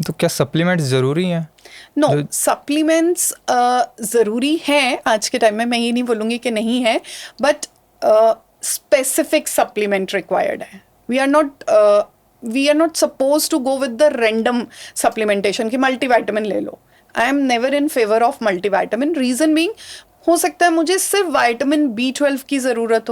तो क्या सप्लीमेंट्स ज़रूरी हैं? नो, सप्लीमेंट्स ज़रूरी हैं आज के टाइम में, मैं ये नहीं बोलूँगी कि नहीं है, बट स्पेसिफिक सप्लीमेंट रिक्वायर्ड है. We are not suppose to go with the random supplementation कि मल्टीविटामिन ले लो. I am never in favour of multivitamin. Reason being, हो सकता है मुझे सिर्फ विटामिन B12 की ज़रूरत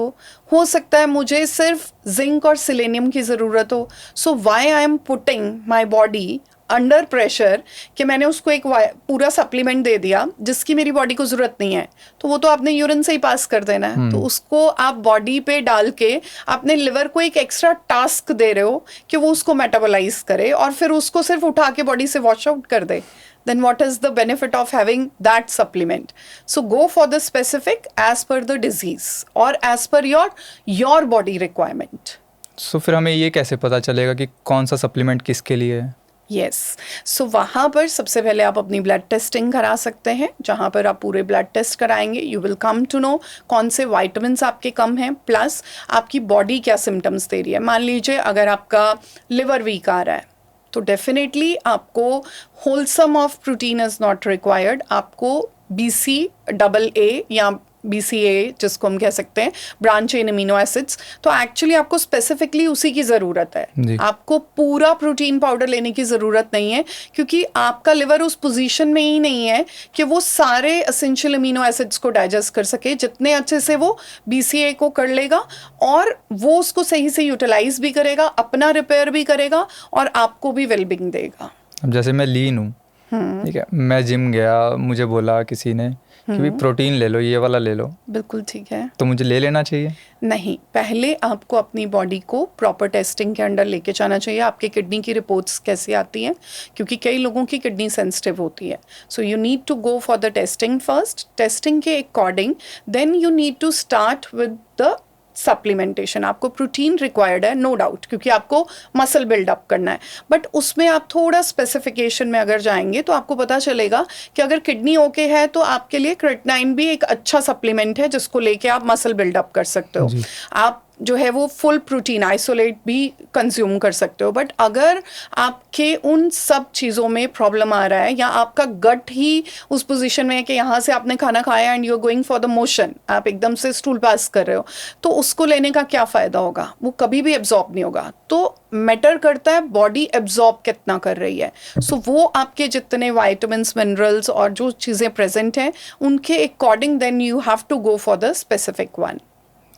हो सकता है मुझे सिर्फ जिंक और सिलेनियम की ज़रूरत हो. So why I am putting my body under pressure कि मैंने उसको एक पूरा सप्लीमेंट दे दिया जिसकी मेरी बॉडी को ज़रूरत नहीं है, तो वो तो आपने यूरिन से ही पास कर देना है. तो उसको आप बॉडी पे डाल के अपने लिवर को एक एक्स्ट्रा टास्क दे रहे हो कि वो उसको मेटाबोलाइज करे और फिर उसको सिर्फ उठा के बॉडी से वॉश आउट कर दे. Then what is the benefit of having that supplement? So go for the specific as per the disease or as per your body requirement. सो फिर हमें ये कैसे पता चलेगा कि कौन सा सप्लीमेंट किसके लिए है? यस, सो वहाँ पर सबसे पहले आप अपनी ब्लड टेस्टिंग करा सकते हैं, जहाँ पर आप पूरे ब्लड टेस्ट कराएंगे. You will come to know कौन से वाइटामिन्स आपके कम हैं, प्लस आपकी बॉडी क्या सिम्टम्स दे रही है. मान लीजिए अगर आपका लिवर वीक आ रहा है तो डेफिनेटली आपको wholesome of protein is not required. आपको BCAA या BCA जिसको हम कह सकते हैं ब्रांच चेन अमीनो एसिड्स, तो एक्चुअली आपको स्पेसिफिकली उसी की ज़रूरत है. आपको पूरा प्रोटीन पाउडर लेने की ज़रूरत नहीं है क्योंकि आपका लिवर उस पोजीशन में ही नहीं है कि वो सारे एसेंशियल अमीनो एसिड्स को डाइजेस्ट कर सके. जितने अच्छे से वो BCA को कर लेगा और वो उसको सही से यूटिलाइज भी करेगा, अपना रिपेयर भी करेगा और आपको भी वेलबींग देगा. अब जैसे मैं लीन हूँ, ठीक है, मैं जिम गया, मुझे बोला किसी ने कि भी प्रोटीन ले लो, ये वाला ले लो, बिल्कुल ठीक है, तो मुझे ले लेना चाहिए? नहीं, पहले आपको अपनी बॉडी को प्रॉपर टेस्टिंग के अंडर लेके जाना चाहिए. आपके किडनी की रिपोर्ट्स कैसी आती हैं, क्योंकि कई लोगों की किडनी सेंसिटिव होती है. So you need to go for the testing first. Testing के according then you need to start with the supplementation. आपको प्रोटीन रिक्वायर्ड है, नो डाउट, क्योंकि आपको मसल बिल्डअप करना है, बट उसमें आप थोड़ा स्पेसिफिकेशन में अगर जाएंगे तो आपको पता चलेगा कि अगर किडनी ओके है तो आपके लिए क्रेटिनाइन भी एक अच्छा सप्लीमेंट है जिसको लेके आप मसल बिल्डअप कर सकते हो. आप जो है वो फुल प्रोटीन आइसोलेट भी कंज्यूम कर सकते हो. बट अगर आपके उन सब चीज़ों में प्रॉब्लम आ रहा है या आपका गट ही उस पोजीशन में है कि यहाँ से आपने खाना खाया and you are going for the motion, आप एकदम से स्टूल पास कर रहे हो, तो उसको लेने का क्या फ़ायदा होगा, वो कभी भी एब्जॉर्ब नहीं होगा. तो मैटर करता है बॉडी एब्जॉर्ब कितना कर रही है. सो वो आपके जितने वाइटामिन्स, मिनरल्स और जो चीज़ें प्रेजेंट हैं उनके according then you have to go for the specific one.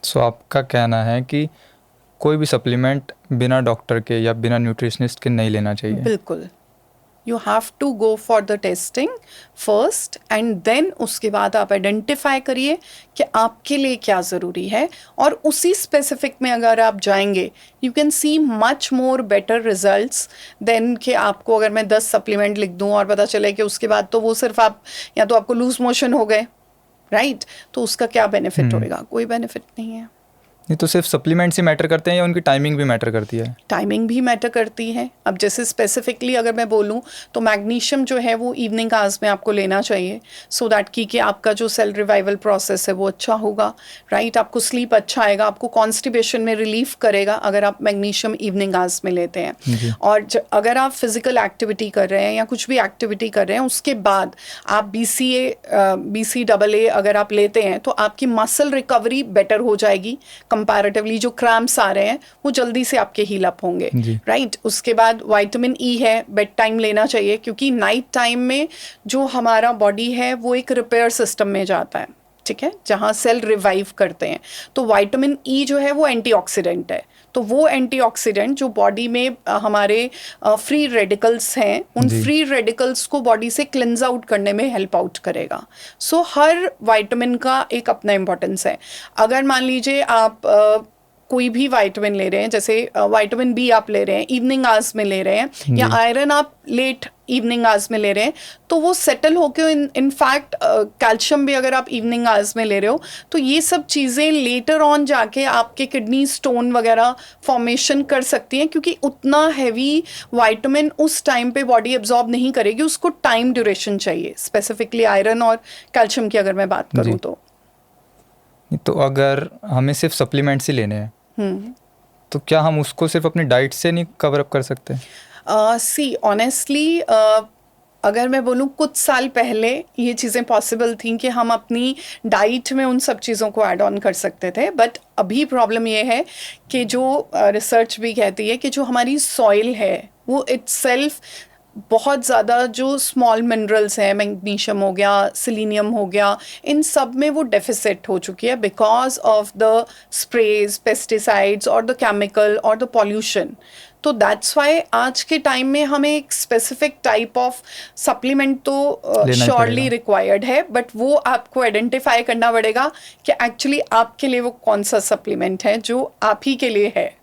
So आपका कहना है कि कोई भी सप्लीमेंट बिना डॉक्टर के या बिना न्यूट्रिशनिस्ट के नहीं लेना चाहिए? बिल्कुल. You have to go for the testing first and then उसके बाद आप आइडेंटिफाई करिए कि आपके लिए क्या ज़रूरी है और उसी स्पेसिफिक में अगर आप जाएंगे you can see much more better results than कि आपको अगर मैं 10 सप्लीमेंट लिख दूं और पता चले कि उसके बाद तो वो सिर्फ आप या तो आपको लूज मोशन हो गए, राइट, तो उसका क्या बेनिफिट होएगा? कोई बेनिफिट नहीं है. नहीं, तो सिर्फ सप्लीमेंट्स ही मैटर करते हैं या उनकी टाइमिंग भी मैटर करती है? टाइमिंग भी मैटर करती है. अब जैसे स्पेसिफिकली अगर मैं बोलूं तो मैग्नीशियम जो है वो इवनिंग आवर्स में आपको लेना चाहिए सो दैट कि आपका जो सेल रिवाइवल प्रोसेस है वो अच्छा होगा, राइट. आपको स्लीप अच्छा आएगा, आपको कॉन्स्टिपेशन में रिलीफ करेगा अगर आप मैग्नीशियम इवनिंग आवर्स में लेते हैं. और अगर आप फिजिकल एक्टिविटी कर रहे हैं या कुछ भी एक्टिविटी कर रहे हैं उसके बाद आप BCAA अगर आप लेते हैं तो आपकी मसल रिकवरी बेटर हो जाएगी. कंपैरेटिवली जो क्रैम्प्स आ रहे हैं वो जल्दी से आपके हील अप होंगे, राइट. उसके बाद विटामिन E है, बेड टाइम लेना चाहिए क्योंकि नाइट टाइम में जो हमारा बॉडी है वो एक रिपेयर सिस्टम में जाता है, ठीक है, जहाँ सेल रिवाइव करते हैं. तो विटामिन E जो है वो एंटीऑक्सीडेंट है, तो वो एंटीऑक्सीडेंट जो बॉडी में हमारे फ्री रेडिकल्स हैं उन फ्री रेडिकल्स को बॉडी से क्लिंज आउट करने में हेल्प आउट करेगा. सो हर विटामिन का एक अपना इम्पोर्टेंस है. अगर मान लीजिए आप कोई भी विटामिन ले रहे हैं, जैसे विटामिन B आप ले रहे हैं इवनिंग आवर्स में ले रहे हैं या आयरन आप लेट इवनिंग आवर्स में ले रहे हैं तो वो सेटल होकर इनफैक्ट कैल्शियम भी अगर आप इवनिंग आवर्स में ले रहे हो तो ये सब चीज़ें लेटर ऑन जाके आपके किडनी स्टोन वगैरह फॉर्मेशन कर सकती हैं क्योंकि उतना हैवी विटामिन उस टाइम पे बॉडी एब्जॉर्ब नहीं करेगी, उसको टाइम ड्यूरेशन चाहिए. स्पेसिफिकली आयरन और कैल्शियम की अगर मैं बात करूँ तो अगर हमें सिर्फ सप्लीमेंट्स ही लेने हैं तो क्या हम उसको सिर्फ अपनी डाइट से नहीं कवर अप कर सकते? सी ऑनेस्टली अगर मैं बोलूँ कुछ साल पहले ये चीज़ें पॉसिबल थी कि हम अपनी डाइट में उन सब चीज़ों को ऐड ऑन कर सकते थे, बट अभी प्रॉब्लम ये है कि जो रिसर्च भी कहती है कि जो हमारी सॉइल है वो इटसेल्फ बहुत ज़्यादा जो स्मॉल मिनरल्स हैं, मैग्नीशियम हो गया, सिलीनियम हो गया, इन सब में वो डेफिसिट हो चुकी है because of the sprays, pesticides और द केमिकल और द पॉल्यूशन। तो दैट्स वाई आज के टाइम में हमें एक स्पेसिफिक टाइप ऑफ सप्लीमेंट तो लेना ही श्योरली पड़ेगा। रिक्वायर्ड है, बट वो आपको आइडेंटिफाई करना पड़ेगा कि एक्चुअली आपके लिए वो कौन सा सप्लीमेंट है जो आप ही के लिए है।